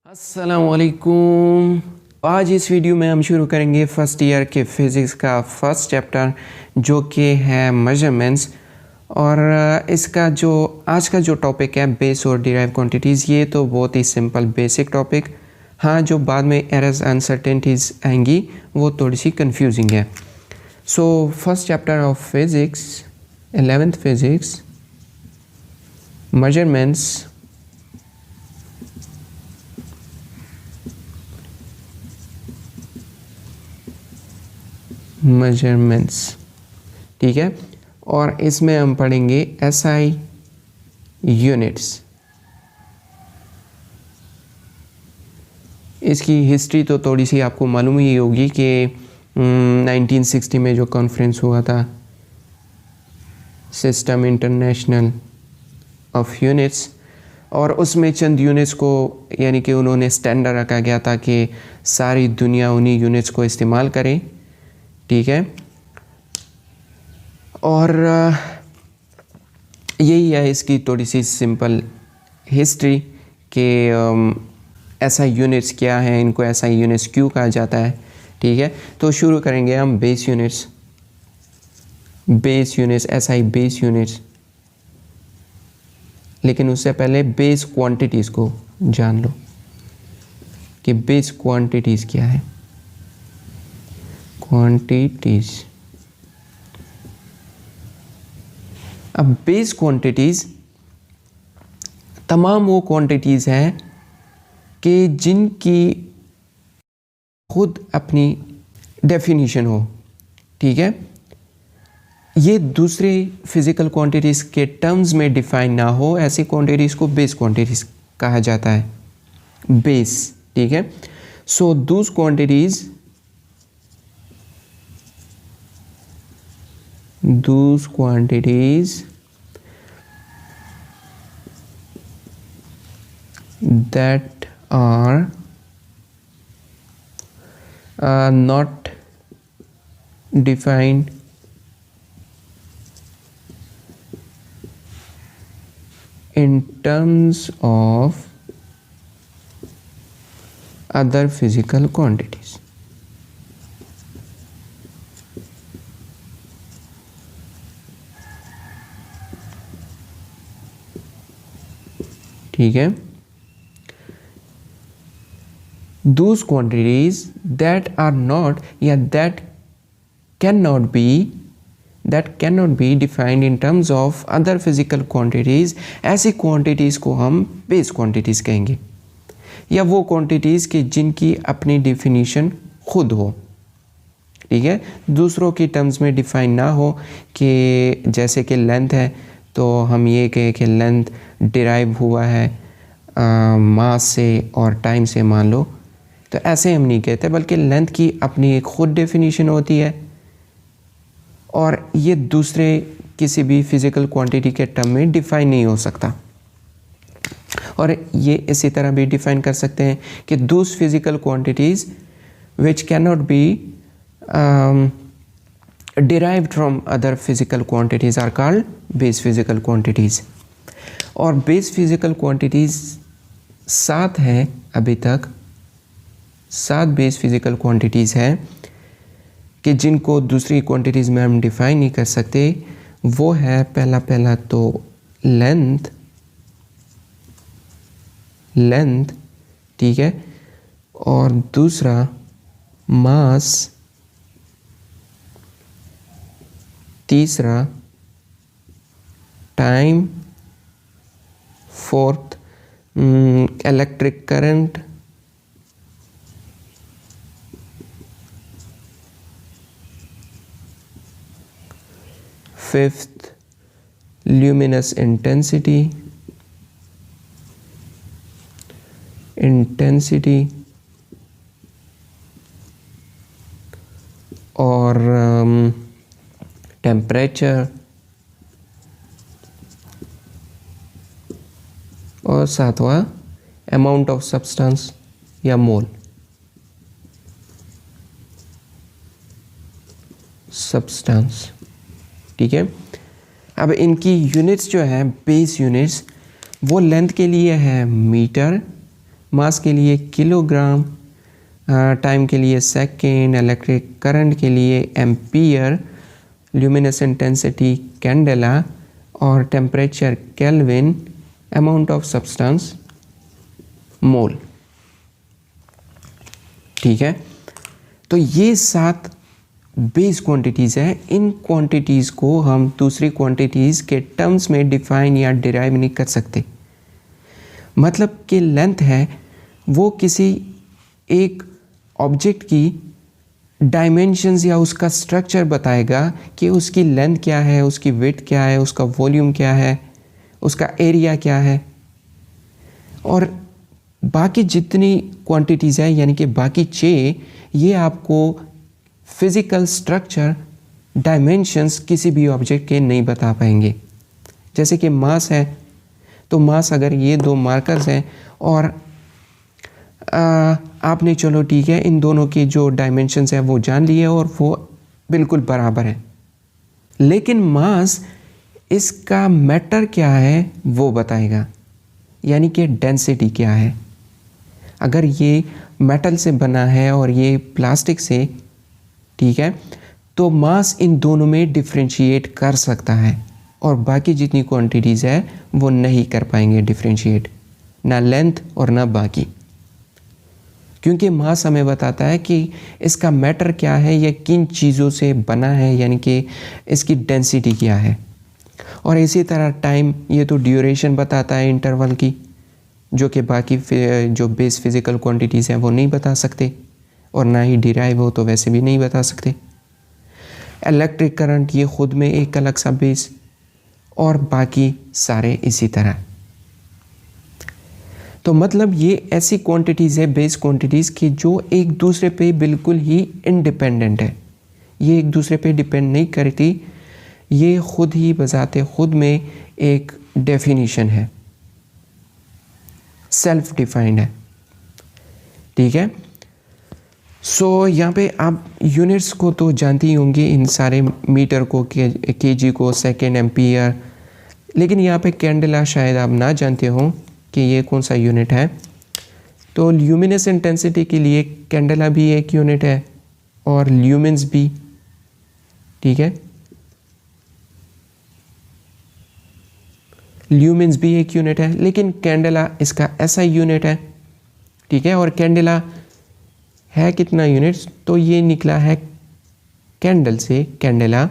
अस्सलामुअलैकुम। आज इस वीडियो में हम शुरू करेंगे फर्स्ट ईयर के फिज़िक्स का फर्स्ट चैप्टर जो कि है मेजरमेंट्स। और इसका जो आज का जो टॉपिक है बेस और डिराइव क्वांटिटीज़, ये तो बहुत ही सिंपल बेसिक टॉपिक। हाँ, जो बाद में एरर्स अनसर्टेनिटीज़ आएंगी वो थोड़ी सी कंफ्यूजिंग है। So first chapter of physics, 11th physics, measurements. Measurements, ठीक है। और इसमें हम पढ़ेंगे एसआई यूनिट्स। इसकी हिस्ट्री तो थोड़ी सी आपको मालूम ही होगी कि 1960 में जो कॉन्फ्रेंस हुआ था सिस्टम इंटरनेशनल ऑफ यूनिट्स, और उसमें चंद यूनिट्स को यानी कि उन्होंने स्टैंडर्ड रखा गया था कि सारी दुनिया उन्हीं यूनिट्स को इस्तेमाल करे, ठीक है। और यही है इसकी थोड़ी सी सिंपल हिस्ट्री कि ऐसा यूनिट्स क्या है, इनको ऐसा यूनिट्स क्यों कहा जाता है, ठीक है। तो शुरू करेंगे हम base units. SI base units, लेकिन उससे पहले बेस क्वांटिटीज़ को जान लो कि बेस क्वांटिटीज़ क्या है। क्वांटिटीज़, अब बेस क्वांटिटीज़ तमाम वो क्वांटिटीज़ हैं कि जिनकी खुद अपनी डेफिनीशन हो, ठीक है। ये दूसरे फिज़िकल क्वांटिटीज़ के टर्म्स में डिफाइन ना हो, ऐसी क्वांटिटीज़ को बेस क्वांटिटीज़ कहा जाता है। बेस, ठीक है। सो दूस quantities that are not defined in terms of other physical quantities, ठीक है। Those quantities that are not या that cannot be defined in terms of other physical quantities, ऐसी quantities को हम base quantities कहेंगे, या वो quantities के जिनकी अपनी definition खुद हो, ठीक है। दूसरों की टर्म्स में डिफाइन ना हो कि जैसे कि लेंथ है तो हम ये कहें कि लेंथ डिराइव हुआ है मास से और टाइम से, मान लो, तो ऐसे हम नहीं कहते, बल्कि लेंथ की अपनी एक खुद डेफिनेशन होती है और ये दूसरे किसी भी फिज़िकल क्वांटिटी के टर्म में डिफाइन नहीं हो सकता। और ये इसी तरह भी डिफाइन कर सकते हैं कि दूस physical quantities which can not be derived from other physical quantities are called base physical quantities। और base physical quantities 7 हैं, अभी तक 7 base physical quantities हैं कि जिनको दूसरी quantities में हम डिफाइन नहीं कर सकते। वो है पहला तो लेंथ, ठीक है, और दूसरा मास, तीसरा time, fourth electric current, fifth luminous intensity, और टेम्परेचर, और सातवां अमाउंट ऑफ सब्सटेंस या मोल, सब्सटेंस, ठीक है। अब इनकी यूनिट्स जो है बेस यूनिट्स, वो लेंथ के लिए है मीटर, मास के लिए किलोग्राम, टाइम के लिए सेकेंड, इलेक्ट्रिक करंट के लिए एम्पियर, ल्यूमिनस इंटेंसिटी कैंडेला और temperature kelvin, amount of substance mole. ठीक है, तो ये 7 बेस क्वांटिटीज़ है। इन क्वांटिटीज़ को हम दूसरी क्वांटिटीज़ के टर्म्स में डिफाइन या डिराइव नहीं कर सकते। मतलब कि लेंथ है वो किसी एक ऑब्जेक्ट की डायमेंशंस या उसका स्ट्रक्चर बताएगा कि उसकी लेंथ क्या है, उसकी विड्थ क्या है, उसका वॉल्यूम क्या है, उसका एरिया क्या है। और बाकी जितनी क्वांटिटीज़ है यानी कि बाकी 6, ये आपको फिज़िकल स्ट्रक्चर डायमेंशंस किसी भी ऑब्जेक्ट के नहीं बता पाएंगे। जैसे कि मास है, तो मास अगर ये 2 मार्कर्स हैं और आपने चलो ठीक है इन दोनों की जो डायमेंशंस है वो जान लिए और वो बिल्कुल बराबर है, लेकिन मास इसका मैटर क्या है वो बताएगा, यानी कि डेंसिटी क्या है। अगर ये मेटल से बना है और ये प्लास्टिक से, ठीक है, तो मास इन दोनों में डिफरेंशिएट कर सकता है और बाकी जितनी क्वांटिटीज़ है वो नहीं कर पाएंगे डिफरेंशिएट, ना लेंथ और ना बाकी, क्योंकि मास हमें बताता है कि इसका मैटर क्या है, ये किन चीज़ों से बना है, यानी कि इसकी डेंसिटी क्या है। और इसी तरह टाइम, ये तो ड्यूरेशन बताता है इंटरवल की, जो कि बाकी जो बेस फिज़िकल क्वांटिटीज़ हैं वो नहीं बता सकते और ना ही डिराइव हो तो वैसे भी नहीं बता सकते। इलेक्ट्रिक करंट ये ख़ुद में एक अलग सा बेस, और बाकी सारे इसी तरह। तो मतलब ये ऐसी क्वांटिटीज़ है बेस क्वांटिटीज़ की जो एक दूसरे पे बिल्कुल ही इंडिपेंडेंट है, ये एक दूसरे पे डिपेंड नहीं करती, ये खुद ही बजाते खुद में एक डेफिनेशन है, सेल्फ डिफाइंड है। ठीक है, सो यहाँ पे आप यूनिट्स को तो जानती ही होंगी, इन सारे मीटर को, केजी को, सेकेंड, एम्पियर, लेकिन यहाँ पे कैंडेला शायद आप ना जानते हो कि ये कौन सा यूनिट है। तो ल्यूमिनस इंटेंसिटी के लिए कैंडेला भी एक यूनिट है और ल्यूमिन्स भी। ठीक है, ल्यूमिन्स भी एक यूनिट है, लेकिन कैंडेला इसका ऐसा यूनिट है। ठीक है, और कैंडेला है कितना यूनिट्स, तो ये निकला है कैंडल से कैंडेला,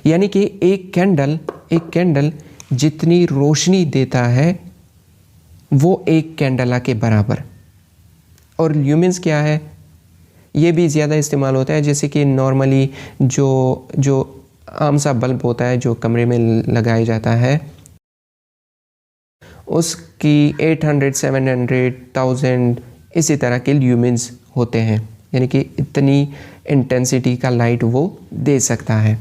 यानी कि एक कैंडल जितनी रोशनी देता है वो एक कैंडेला के बराबर। और ल्यूमिन्स क्या है, ये भी ज़्यादा इस्तेमाल होता है, जैसे कि नॉर्मली जो आम सा बल्ब होता है जो कमरे में लगाया जाता है, उसकी 800, 700, 1000 इसी तरह के ल्यूमिन्स होते हैं, यानी कि इतनी इंटेंसिटी का लाइट वो दे सकता है।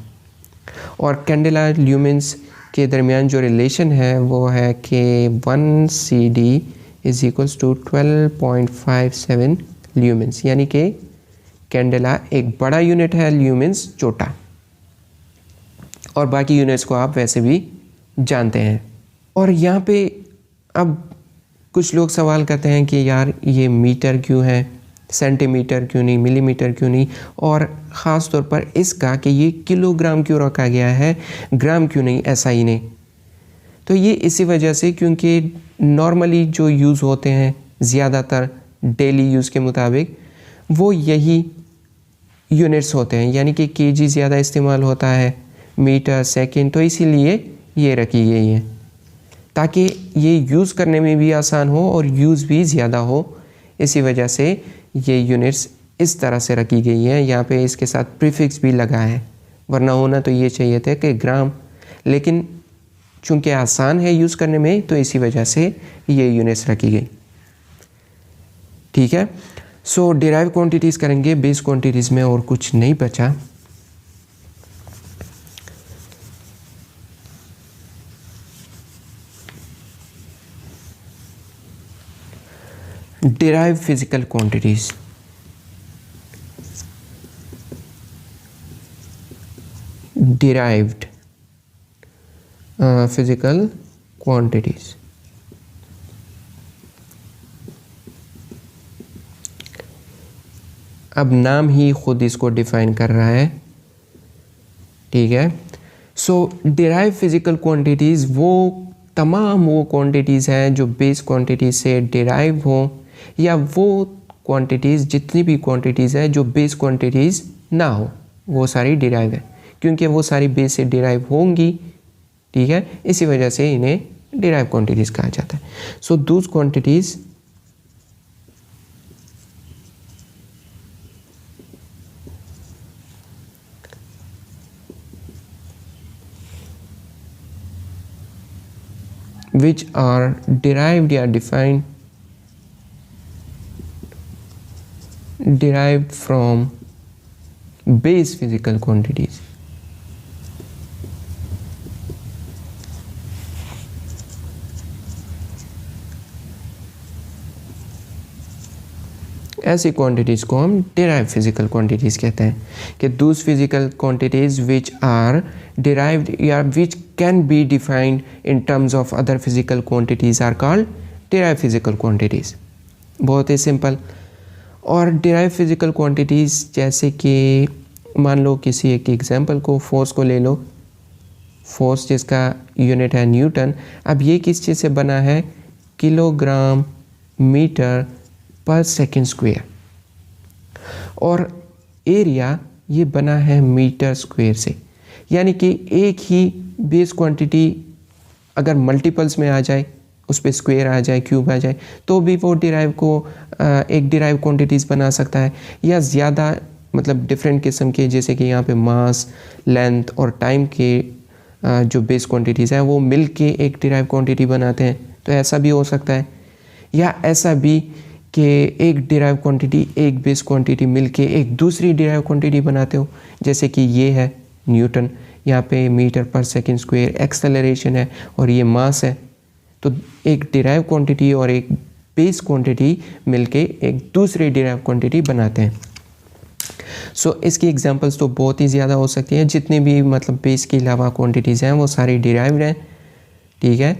और कैंडेला ल्यूमिन्स के दरमियान जो रिलेशन है वो है कि 1 CD इज इक्वल्स टू 12.57 ल्यूमिन्स, यानी कि कैंडेला एक बड़ा यूनिट है, ल्यूमिन्स छोटा, और बाकी यूनिट्स को आप वैसे भी जानते हैं। और यहाँ पे अब कुछ लोग सवाल करते हैं कि यार ये मीटर क्यों है, सेंटीमीटर क्यों नहीं, मिलीमीटर क्यों नहीं, और ख़ास तौर पर इसका कि ये किलोग्राम क्यों रखा गया है, ग्राम क्यों नहीं, ऐसा ही नहीं। तो ये इसी वजह से क्योंकि नॉर्मली जो यूज़ होते हैं ज़्यादातर डेली यूज़ के मुताबिक वो यही यूनिट्स होते हैं, यानी कि केजी ज़्यादा इस्तेमाल होता है, मीटर, सेकंड, तो इसीलिए ये रखी गई है ताकि ये यूज़ करने में भी आसान हो और यूज़ भी ज़्यादा हो। इसी वजह से ये यूनिट्स इस तरह से रखी गई है। यहाँ पे इसके साथ प्रीफिक्स भी लगा है, वरना होना तो ये चाहिए था कि ग्राम, लेकिन चूँकि आसान है यूज़ करने में तो इसी वजह से ये यूनिट्स रखी गई। ठीक है, सो डिराइव क्वांटिटीज़ करेंगे, बेस क्वांटिटीज़ में और कुछ नहीं बचा। Derive physical quantities, derived physical quantities। अब नाम ही खुद इसको डिफाइन कर रहा है, ठीक है। सो डिराइव फिजिकल क्वांटिटीज़ वो तमाम वो क्वांटिटीज़ हैं जो बेस क्वांटिटीज से डिराइव हो, या वो क्वांटिटीज़ जितनी भी क्वांटिटीज़ है जो बेस क्वांटिटीज़ ना हो वो सारी डिराइव है, क्योंकि वो सारी बेस से डिराइव होंगी, ठीक है। इसी वजह से इन्हें डिराइव क्वांटिटीज़ कहा जाता है। सो दूस क्वांटिटीज़ which are derived या derived from base physical quantities, ऐसी क्वांटिटीज़ को हम डिराइव फिजिकल क्वांटिटीज़ कहते हैं। कि those physical quantities which are derived या which can be defined in terms of other physical quantities are called derive physical quantities. बहुत ही सिंपल। और डिराइव फिजिकल क्वांटिटीज़ जैसे कि मान लो किसी एक एग्जांपल को, फोर्स को ले लो, फोर्स जिसका यूनिट है न्यूटन। अब ये किस चीज़ से बना है? किलोग्राम मीटर पर सेकेंड स्क्वायर। और एरिया ये बना है मीटर स्क्वायर से। यानी कि एक ही बेस क्वांटिटी अगर मल्टीपल्स में आ जाए, उस पर स्क्वायर आ जाए, क्यूब आ जाए, तो भी वो डिराइव को एक डिराइव क्वांटिटीज़ बना सकता है। या ज़्यादा मतलब डिफरेंट किस्म के, जैसे कि यहाँ पे मास, लेंथ और टाइम के जो बेस क्वांटिटीज़ हैं वो मिल के एक डिराइव क्वांटिटी बनाते हैं, तो ऐसा भी हो सकता है। या ऐसा भी कि एक डिराइव क्वांटिटी, एक बेस क्वांटिटी मिलके एक दूसरी डिराइव क्वांटिटी बनाते हो, जैसे कि ये है न्यूटन, यहाँ पे मीटर पर सेकंड स्क्वायर एक्सेलरेशन है और ये मास है। तो एक डिराइव क्वांटिटी और एक बेस क्वांटिटी मिलके एक दूसरी डिराइव क्वांटिटी बनाते हैं। सो इसकी एग्जांपल्स तो बहुत ही ज़्यादा हो सकती हैं। जितनी भी मतलब बेस के अलावा क्वांटिटीज़ हैं वो सारी डिराइव्ड हैं, ठीक है।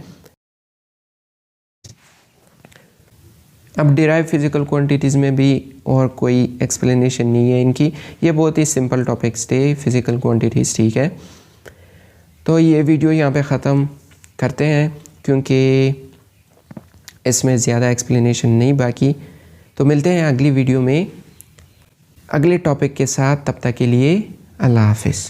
अब डिराइव फिजिकल क्वांटिटीज़ में भी और कोई एक्सप्लेनेशन नहीं है इनकी, ये बहुत ही सिंपल टॉपिक्स थे फिजिकल क्वांटिटीज़, ठीक है। तो ये वीडियो यहाँ पे ख़त्म करते हैं क्योंकि इसमें ज़्यादा एक्सप्लेनेशन नहीं बाकी। तो मिलते हैं अगली वीडियो में अगले टॉपिक के साथ। तब तक के लिए अल्लाह हाफिज़।